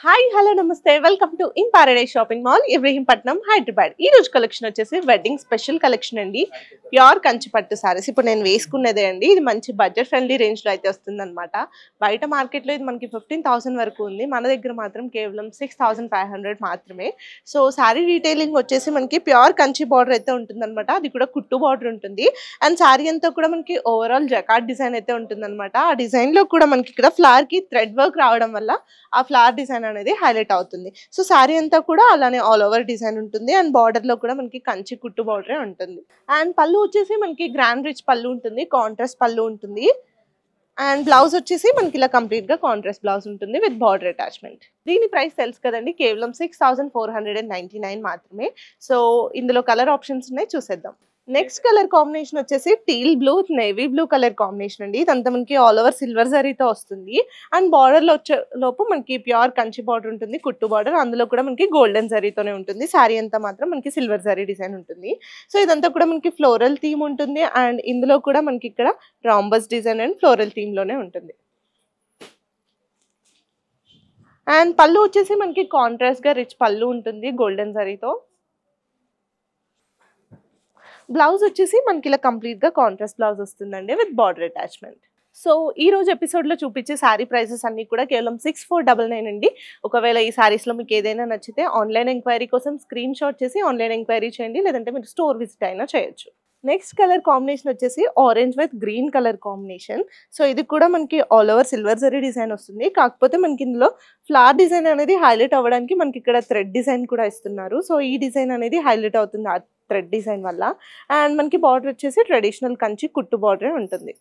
Hi hello నమస్తే welcome to in paradise shopping mall Ibrahimpatnam Hyderabad. ఈ రోజు కలెక్షన్ వచ్చేసి వెడ్డింగ్ స్పెషల్ కలెక్షన్ అండి. ప్యూర్ కంచి పట్టు సారీస్. ఇప్పుడు నేను వేసుకున్నదే అండి. ఇది మంచి బడ్జెట్ ఫ్రెండ్లీ రేంజ్ లో అయితే వస్తుంది అనమాట. బయట మార్కెట్ లో ఇది మనకి 15,000 వరకు ఉంది. మన దగ్గర మాత్రం కేవలం 6,500 మాత్రమే. సో సారీ డీటెయిలింగ్ వచ్చేసి మనకి ప్యూర్ కంచి బార్డర్ అయితే ఉంటుంది అనమాట. అది కూడా కుట్టు బార్డర్ ఉంటుంది. అండ్ సారీ అంతా కూడా మనకి ఓవరాల్ జకార్డ్ డిజైన్ అయితే ఉంటుంది అనమాట. ఆ డిజైన్ లో కూడా మనకి ఇక్కడ ఫ్లవర్ కి థ్రెడ్ వర్క్ రావడం వల్ల ఆ ఫ్లవర్ డిజైన్ అనేది హైలైట్ అవుతుంది. సో సారీ అంతా కూడా అలానే ఆల్ ఓవర్ డిజైన్ ఉంటుంది. అండ్ బార్డర్ లో కూడా మనకి కంచి కుట్టు బార్డరే ఉంటుంది. అండ్ పళ్ళు వచ్చేసి మనకి గ్రాండ్ రిచ్ పళ్ళు ఉంటుంది, కాంట్రాస్ట్ పళ్ళు ఉంటుంది. అండ్ బ్లౌజ్ వచ్చేసి మనకి ఇలా కంప్లీట్ గా కాంట్రాస్ట్ బ్లౌజ్ ఉంటుంది విత్ బార్డర్ అటాచ్మెంట్. దీని ప్రైస్ తెలుసు కదండి, కేవలం 6,499 మాత్రమే. సో ఇందులో కలర్ ఆప్షన్స్ ఉన్నాయి, చూసేద్దాం. నెక్స్ట్ కలర్ కాంబినేషన్ వచ్చేసి teal blue navy blue colour combination అండి. ఇదంతా మనకి ఆల్ ఓవర్ సిల్వర్ జరీతో వస్తుంది. అండ్ బార్డర్ లో వచ్చే లోపు మనకి ప్యూర్ కంచి బార్డర్ ఉంటుంది, కుట్టు బార్డర్. అందులో కూడా మనకి గోల్డెన్ జరీతోనే ఉంటుంది. శారీ అంతా మాత్రం మనకి సిల్వర్ జరీ డిజైన్ ఉంటుంది. సో ఇదంతా కూడా మనకి ఫ్లోరల్ థీమ్ ఉంటుంది. అండ్ ఇందులో కూడా మనకి ఇక్కడ rhombus design and floral theme లోనే ఉంటుంది. అండ్ పళ్ళు వచ్చేసి మనకి కాంట్రాస్ట్ గా రిచ్ పళ్ళు ఉంటుంది గోల్డెన్ జరీతో. బ్లౌజ్ వచ్చేసి మనకి ఇలా కంప్లీట్ గా కాంట్రాస్ట్ బ్లౌజ్ వస్తుందండి విత్ బార్డర్ అటాచ్మెంట్. సో ఈ రోజు ఎపిసోడ్ లో చూపించే శారీ ప్రైసెస్ అన్ని కూడా కేవలం 6,499 అండి. ఒకవేళ ఈ శారీస్ లో మీకు ఏదైనా నచ్చితే ఆన్లైన్ ఎంక్వైరీ కోసం స్క్రీన్ షాట్ చేసి ఆన్లైన్ ఎంక్వైరీ చేయండి, లేదంటే మీరు స్టోర్ విజిట్ అయినా చేయొచ్చు. నెక్స్ట్ కలర్ కాంబినేషన్ వచ్చేసి orange with green colour combination. So ఇది కూడా మనకి all over silver zari design వస్తుంది. కాకపోతే మనకి ఇందులో ఫ్లవర్ డిజైన్ అనేది హైలైట్ అవ్వడానికి మనకి ఇక్కడ థ్రెడ్ డిజైన్ కూడా ఇస్తున్నారు. సో ఈ డిజైన్ అనేది హైలైట్ అవుతుంది ఆ థ్రెడ్ డిజైన్ వల్ల. అండ్ మనకి బార్డర్ వచ్చేసి ట్రెడిషనల్ కంచి కుట్టు బార్డర్ ఉంటుంది.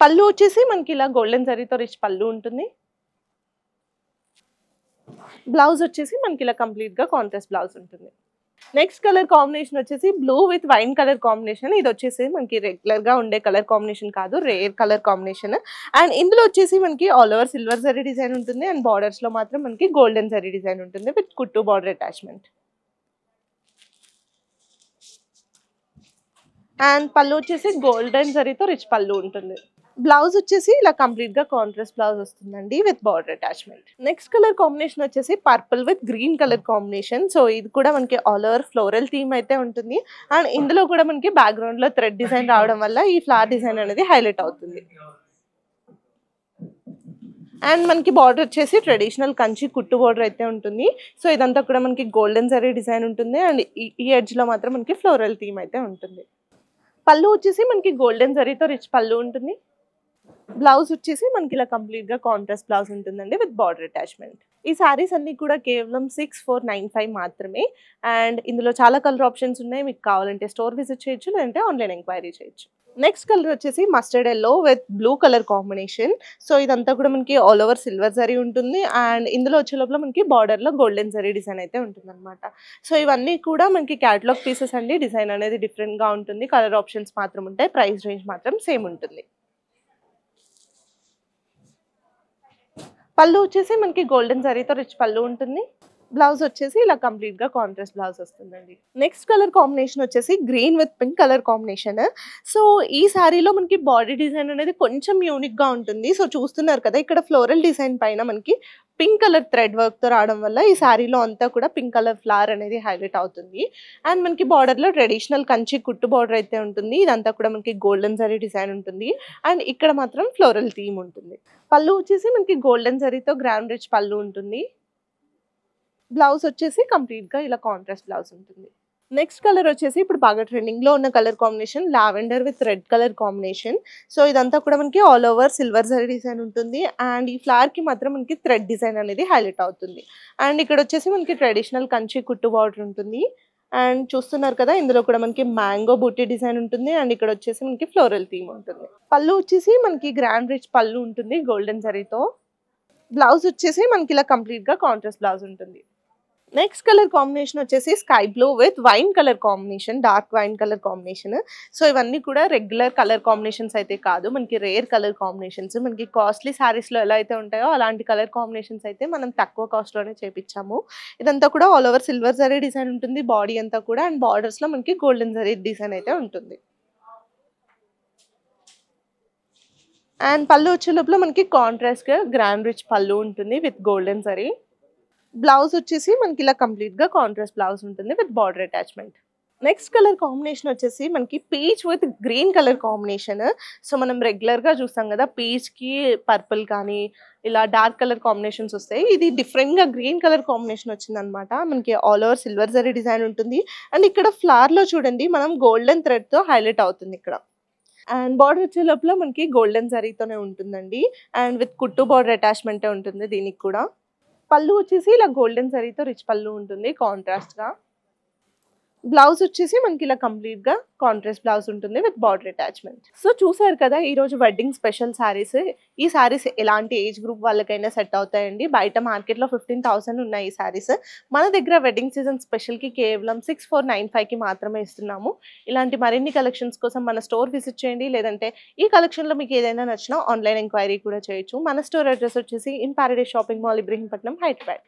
పళ్ళు వచ్చేసి మనకి ఇలా గోల్డెన్ జరీతో రిచ్ పళ్ళు ఉంటుంది. బ్లౌజ్ వచ్చేసి మనకి ఇలా కంప్లీట్ గా కాంట్రాస్ట్ బ్లౌజ్ ఉంటుంది. నెక్స్ట్ కలర్ కాంబినేషన్ వచ్చేసి blue with wine colour combination. ఇది వచ్చేసి మనకి రెగ్యులర్ గా ఉండే కలర్ కాంబినేషన్ కాదు, రేర్ కలర్ కాంబినేషన్. అండ్ ఇందులో వచ్చేసి మనకి all over silver zari design ఉంటుంది. అండ్ బార్డర్స్ లో మాత్రం మనకి గోల్డెన్ జరీ డిజైన్ ఉంటుంది విత్ కుట్టు బార్డర్ అటాచ్మెంట్. అండ్ పళ్ళు వచ్చేసి గోల్డెన్ జరీతో రిచ్ పళ్ళు ఉంటుంది. బ్లౌజ్ వచ్చేసి ఇలా కంప్లీట్ గా కాంట్రాస్ట్ బ్లౌజ్ వస్తుందండి with border attachment. Next colour combination వచ్చేసి purple with green colour combination. So ఇది కూడా మనకి ఆల్ ఓవర్ ఫ్లోరల్ థీమ్ అయితే ఉంటుంది. అండ్ ఇందులో కూడా మనకి బ్యాక్గ్రౌండ్ లో థ్రెడ్ డిజైన్ రావడం వల్ల ఈ ఫ్లవర్ డిజైన్ అనేది హైలైట్ అవుతుంది. అండ్ మనకి బార్డర్ వచ్చేసి ట్రెడిషనల్ కంచి కుట్టు బార్డర్ అయితే ఉంటుంది. సో ఇదంతా కూడా మనకి గోల్డెన్ జరీ డిజైన్ ఉంటుంది. అండ్ ఈ ఎడ్జ్ లో మాత్రం మనకి ఫ్లోరల్ థీమ్ అయితే ఉంటుంది. పళ్ళు వచ్చేసి మనకి గోల్డెన్ జరీతో రిచ్ పళ్ళు ఉంటుంది. బ్లౌజ్ వచ్చేసి మనకి ఇలా కంప్లీట్ గా కాంట్రాస్ట్ బ్లౌజ్ ఉంటుందండి విత్ బార్డర్ అటాచ్మెంట్. ఈ సారీస్ అన్ని కూడా కేవలం 6,495 మాత్రమే. అండ్ ఇందులో చాలా కలర్ ఆప్షన్స్ ఉన్నాయి. మీకు కావాలంటే స్టోర్ విజిట్ చేయొచ్చు, లేదంటే ఆన్లైన్ ఎంక్వైరీ చేయొచ్చు. నెక్స్ట్ కలర్ వచ్చేసి mustard yellow with blue colour combination. So ఇదంతా కూడా మనకి ఆల్ ఓవర్ సిల్వర్ జరీ ఉంటుంది. అండ్ ఇందులో వచ్చే లోపల మనకి బార్డర్ లో గోల్డెన్ జరీ డిజైన్ అయితే ఉంటుంది అనమాట. సో ఇవన్నీ కూడా మనకి క్యాటలాగ్ పీసెస్ అండి. డిజైన్ అనేది డిఫరెంట్ గా ఉంటుంది, కలర్ ఆప్షన్స్ మాత్రం ఉంటాయి, ప్రైస్ రేంజ్ మాత్రం సేమ్ ఉంటుంది. పళ్ళు వచ్చేసి మనకి గోల్డెన్ జరీతో రిచ్ పళ్ళు ఉంటుంది. బ్లౌజ్ వచ్చేసి ఇలా కంప్లీట్ గా కాంట్రాస్ట్ బ్లౌజ్ వస్తుందండి. నెక్స్ట్ కలర్ కాంబినేషన్ వచ్చేసి green with pink colour combination. So ఈ శారీలో మనకి బాడీ డిజైన్ అనేది కొంచెం యూనిక్ గా ఉంటుంది. సో చూస్తున్నారు కదా, ఇక్కడ ఫ్లోరల్ డిజైన్ పైన మనకి పింక్ కలర్ థ్రెడ్ వర్క్ తో రావడం వల్ల ఈ శారీలో అంతా కూడా పింక్ కలర్ ఫ్లవర్ అనేది హైలైట్ అవుతుంది. అండ్ మనకి బార్డర్ లో ట్రెడిషనల్ కంచి కుట్టు బార్డర్ అయితే ఉంటుంది. ఇదంతా కూడా మనకి గోల్డెన్ జరీ డిజైన్ ఉంటుంది. అండ్ ఇక్కడ మాత్రం ఫ్లోరల్ థీమ్ ఉంటుంది. పళ్ళు వచ్చేసి మనకి గోల్డెన్ జరీతో గ్రాండ్ రిచ్ పళ్ళు ఉంటుంది. బ్లౌజ్ వచ్చేసి కంప్లీట్ గా ఇలా కాంట్రాస్ట్ బ్లౌజ్ ఉంటుంది. నెక్స్ట్ కలర్ వచ్చేసి ఇప్పుడు బాగా ట్రెండింగ్ లో ఉన్న colour combination lavender with red colour combination. So ఇదంతా కూడా మనకి all over silver zari design ఉంటుంది. అండ్ ఈ ఫ్లవర్ కి మాత్రం మనకి థ్రెడ్ డిజైన్ అనేది హైలైట్ అవుతుంది. అండ్ ఇక్కడ వచ్చేసి మనకి ట్రెడిషనల్ కంచి కుట్టు బార్డర్ ఉంటుంది. అండ్ చూస్తున్నారు కదా, ఇందులో కూడా మనకి మ్యాంగో బూటీ డిజైన్ ఉంటుంది. అండ్ ఇక్కడ వచ్చేసి మనకి ఫ్లోరల్ థీమ్ ఉంటుంది. పళ్ళు వచ్చేసి మనకి గ్రాండ్ రిచ్ పళ్ళు ఉంటుంది గోల్డెన్ జరీతో. బ్లౌజ్ వచ్చేసి మనకి ఇలా కంప్లీట్ గా కాంట్రాస్ట్ బ్లౌజ్ ఉంటుంది. నెక్స్ట్ కలర్ కాంబినేషన్ వచ్చేసి sky blue with wine colour combination, dark wine colour combination. So ఇవన్నీ కూడా రెగ్యులర్ కలర్ కాంబినేషన్స్ అయితే కాదు, మనకి రేర్ కలర్ కాంబినేషన్స్. మనకి కాస్ట్లీ శారీస్లో ఎలా అయితే ఉంటాయో అలాంటి కలర్ కాంబినేషన్స్ అయితే మనం తక్కువ కాస్ట్లోనే చేపించాము. ఇదంతా కూడా all over silver zari design ఉంటుంది బాడీ అంతా కూడా. అండ్ బార్డర్స్లో మనకి గోల్డెన్ జరీ డిజైన్ అయితే ఉంటుంది. అండ్ పళ్ళు వచ్చే లోపల మనకి కాంట్రాస్ట్గా గ్రాండ్ రిచ్ పళ్ళు ఉంటుంది విత్ గోల్డెన్ జరీ. బ్లౌజ్ వచ్చేసి మనకి ఇలా కంప్లీట్గా కాంట్రాస్ట్ బ్లౌజ్ ఉంటుంది with border attachment. Next colour combination వచ్చేసి మనకి peach with green colour combination. So మనం రెగ్యులర్గా చూస్తాం కదా పీచ్కి పర్పుల్ కానీ ఇలా డార్క్ కలర్ కాంబినేషన్స్ వస్తాయి. ఇది డిఫరెంట్గా గ్రీన్ కలర్ కాంబినేషన్ వచ్చిందనమాట. మనకి all over silver zari design ఉంటుంది. అండ్ ఇక్కడ ఫ్లవర్లో చూడండి మనం గోల్డెన్ థ్రెడ్తో హైలైట్ అవుతుంది ఇక్కడ. అండ్ బార్డర్ వచ్చే లోపల మనకి గోల్డెన్ జరీతోనే ఉంటుందండి. అండ్ విత్ కుట్టు బార్డర్ అటాచ్మెంటే ఉంటుంది దీనికి కూడా. పళ్ళు వచ్చేసి ఇలా గోల్డెన్ జరీతో రిచ్ పళ్ళు ఉంటుంది కాంట్రాస్ట్గా. బ్లౌజ్ వచ్చేసి మనకి ఇలా కంప్లీట్గా కాంట్రాస్ట్ బ్లౌజ్ ఉంటుంది విత్ బార్డర్ అటాచ్మెంట్. సో చూసారు కదా ఈరోజు వెడ్డింగ్ స్పెషల్ శారీస్. ఈ శారీస్ ఎలాంటి ఏజ్ గ్రూప్ వాళ్ళకైనా సెట్ అవుతాయండి. బయట మార్కెట్లో 15,000 ఉన్నాయి ఈ శారీస్. మన దగ్గర వెడ్డింగ్ సీజన్ స్పెషల్కి కేవలం 6495కి మాత్రమే ఇస్తున్నాము. ఇలాంటి మరిన్ని కలెక్షన్స్ కోసం మన స్టోర్ విజిట్ చేయండి. లేదంటే ఈ కలెక్షన్లో మీకు ఏదైనా నచ్చినా ఆన్లైన్ ఎంక్వైరీ కూడా చేయొచ్చు. మన స్టోర్ అడ్రస్ వచ్చేసి in Paradise shopping mall, Ibrahimpatnam, Hyderabad.